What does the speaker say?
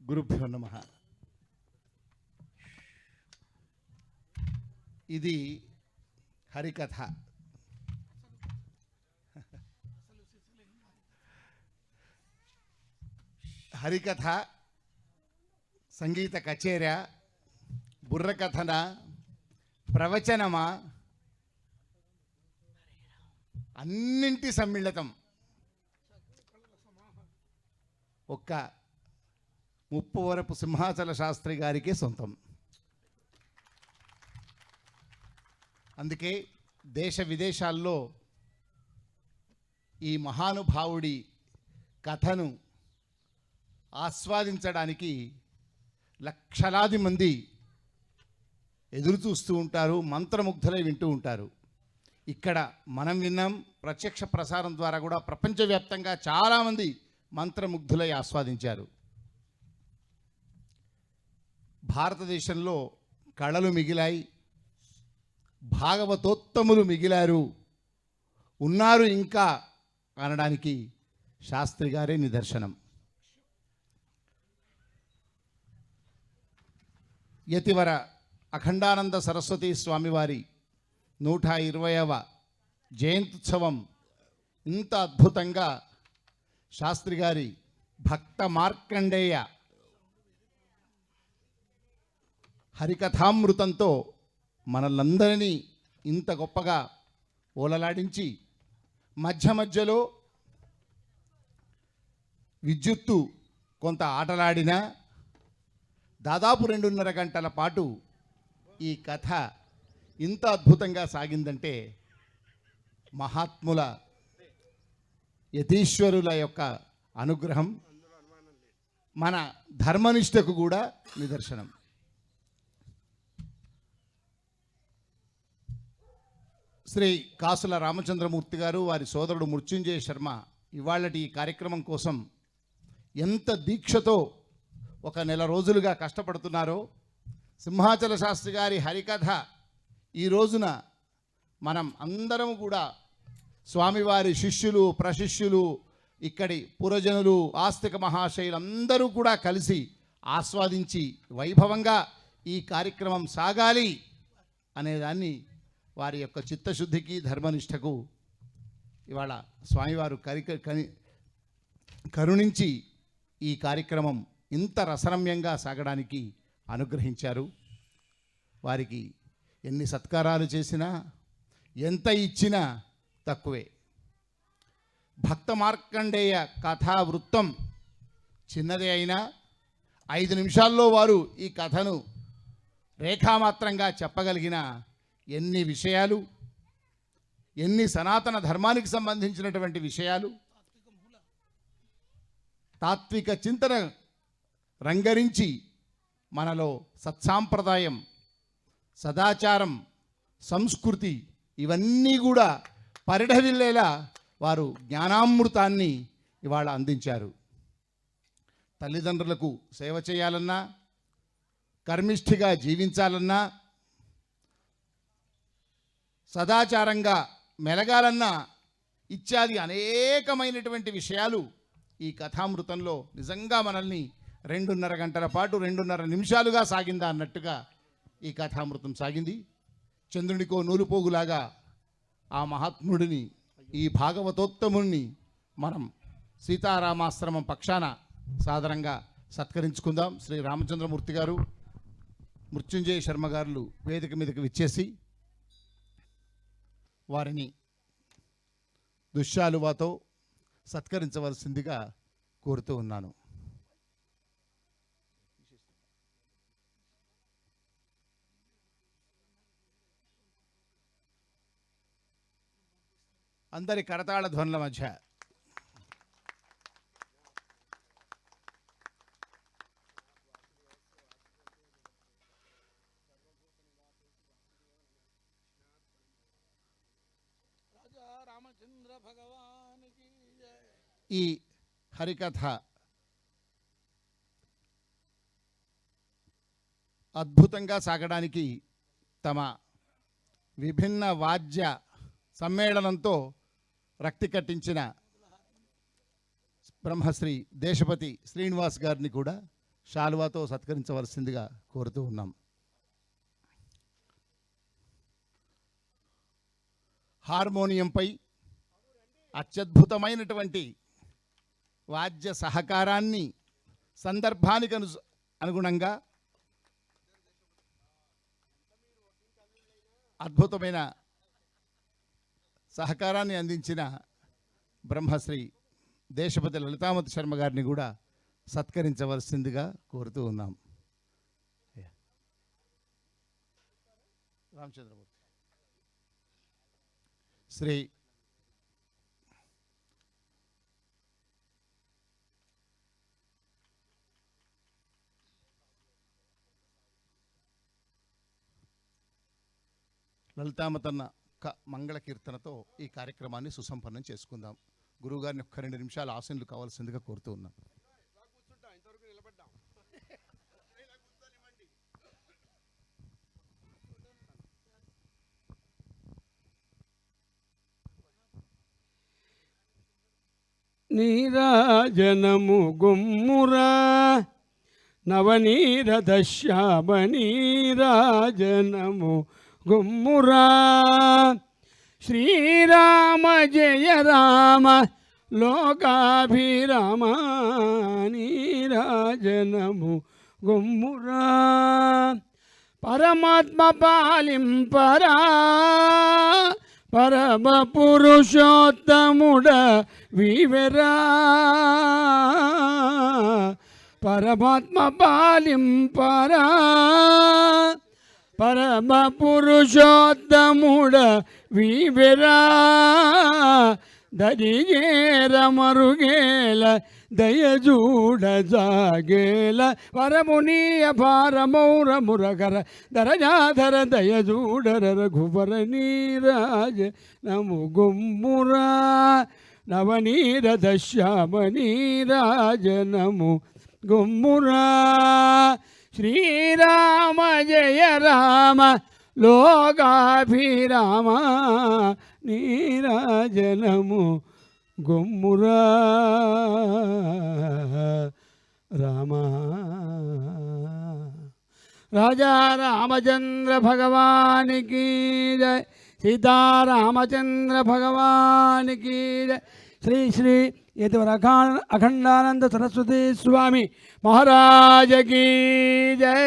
గురుభ్యో నమః. ఇది హరికథ. హరికథ సంగీత కచేరా, బుర్రకథన, ప్రవచనమా, అన్నింటి సమ్మిళితం ఒక్క ముప్పవరపు సింహాచల శాస్త్రి గారికే సొంతం. అందుకే దేశ విదేశాల్లో ఈ మహానుభావుడి కథను ఆస్వాదించడానికి లక్షలాది మంది ఎదురు చూస్తూ ఉంటారు, మంత్రముగ్ధులై వింటూ ఉంటారు. ఇక్కడ మనం విన్నాం, ప్రత్యక్ష ప్రసారం ద్వారా కూడా ప్రపంచవ్యాప్తంగా చాలామంది మంత్రముగ్ధులై ఆస్వాదించారు. భారతదేశంలో కళలు మిగిలాయి, భాగవతోత్తములు మిగిలారు, ఉన్నారు ఇంకా అనడానికి శాస్త్రి గారే నిదర్శనం. యతివర అఖండానంద సరస్వతి స్వామివారి 120వ జయంత్యుత్సవం ఇంత అద్భుతంగా శాస్త్రి గారి భక్త మార్కండేయ హరికథామృతంతో మనలందరినీ ఇంత గొప్పగా ఓలలాడించి, మధ్య మధ్యలో విద్యుత్తు కొంత ఆటలాడినా దాదాపు 2.5 గంటల పాటు ఈ కథ ఇంత అద్భుతంగా సాగిందంటే మహాత్ముల యతీశ్వరుల యొక్క అనుగ్రహం, మన ధర్మనిష్టకు కూడా నిదర్శనం. శ్రీ కాసుల రామచంద్రమూర్తి గారు, వారి సోదరుడు మృత్యుంజయ శర్మ ఇవాళటి ఈ కార్యక్రమం కోసం ఎంత దీక్షతో 1 నెల రోజులుగా కష్టపడుతున్నారో. సింహాచల శాస్త్రి గారి హరికథ ఈ రోజున మనం అందరం కూడా స్వామివారి శిష్యులు, ప్రశిష్యులు, ఇక్కడి పురజనులు, ఆస్తిక మహాశయులు అందరూ కూడా కలిసి ఆస్వాదించి వైభవంగా ఈ కార్యక్రమం సాగాలి అనేదాన్ని వారి యొక్క చిత్తశుద్ధికి, ధర్మనిష్టకు ఇవాళ స్వామివారు కరుణించి ఈ కార్యక్రమం ఇంత రసరమ్యంగా సాగడానికి అనుగ్రహించారు. వారికి ఎన్ని సత్కారాలు చేసినా, ఎంత ఇచ్చినా తక్కువే. భక్త మార్కండేయ కథా వృత్తం చిన్నదే అయినా 5 నిమిషాల్లో వారు ఈ కథను రేఖామాత్రంగా చెప్పగలిగిన ఎన్ని విషయాలు, ఎన్ని సనాతన ధర్మానికి సంబంధించినటువంటి విషయాలు, తాత్విక చింతన రంగరించి మనలో సత్సాంప్రదాయం, సదాచారం, సంస్కృతి ఇవన్నీ కూడా పరిఢవిల్లేలా వారు జ్ఞానామృతాన్ని ఇవాళ అందించారు. తల్లిదండ్రులకు సేవ చేయాలన్నా, కర్మిష్ఠిగా జీవించాలన్నా, సదాచారంగా మెలగాలన్నా ఇత్యాది అనేకమైనటువంటి విషయాలు ఈ కథామృతంలో నిజంగా మనల్ని 2.5 గంటల పాటు 2.5 నిమిషాలుగా సాగిందా అన్నట్టుగా ఈ కథామృతం సాగింది. చంద్రునికో నూలుపోగులాగా ఆ మహాత్ముడిని, ఈ భాగవతోత్తముని మనం సీతారామాశ్రమం పక్షాన సాదరంగా సత్కరించుకుందాం. శ్రీ రామచంద్రమూర్తి గారు, మృత్యుంజయ శర్మ గారు వేదిక మీదకి విచ్చేసి వారిని దుశ్శాలువాతో సత్కరించవలసిందిగా కోరుతూ ఉన్నాను. అందరి కరతాళ ధ్వనుల మధ్య ఈ హరికథ అద్భుతంగా సాగడానికి తమ విభిన్న వాద్య సమ్మేళనంతో రక్తి కట్టించిన బ్రహ్మశ్రీ దేశపతి శ్రీనివాస్ గారిని కూడా శాలువాతో సత్కరించవలసిందిగా కోరుతూ ఉన్నాం. హార్మోనియంపై అత్యద్భుతమైనటువంటి వాద్య సహకారాన్ని సందర్భానికి అనుగుణంగా అద్భుతమైన సహకారాన్ని అందించిన బ్రహ్మశ్రీ దేశపతి లలితామతి శర్మ గారిని కూడా సత్కరించవలసిందిగా కోరుతూ ఉన్నాం. రామచంద్రమూర్తి శ్రీ లలితామతన్న మంగళ కీర్తనతో ఈ కార్యక్రమాన్ని సుసంపన్నం చేసుకుందాం. గురువుగారిని ఒక్క 2 నిమిషాలు ఆశీనులు కావాల్సిందిగా కోరుతూ ఉన్నాం. నీరాజనము గుమ్మురా నవనీరద శ్యామ నీరాజనము గుమ్మురా శ్రీరామ జయ రామ లోకాభిరామ నీరాజనము గుమ్మురా పరమాత్మ పాలింపరా పరమ పురుషోత్తముడ వివరా పరమాత్మ పాలింపరా పరమ పురుషోత్తముడ వివరా దరిగేర మరుగేల దయజూడ జాగేల వరమునీయ భారమౌర మురగర దరజాధర దయజూడర రఘువర నీరాజ నము గుమ్మురా నవనీరద శ్యామ నీరాజ నము గుమ్మురా శ్రీరామ జయ రామ లోకాభిరామ నీరాజనము గుమ్మురా రామ రాజా రామచంద్ర భగవానికి జయ సీతారామచంద్ర భగవానికి జయ శ్రీ శ్రీ యతివర అఖండానంద సరస్వతి స్వామి మహారాజకి జయ.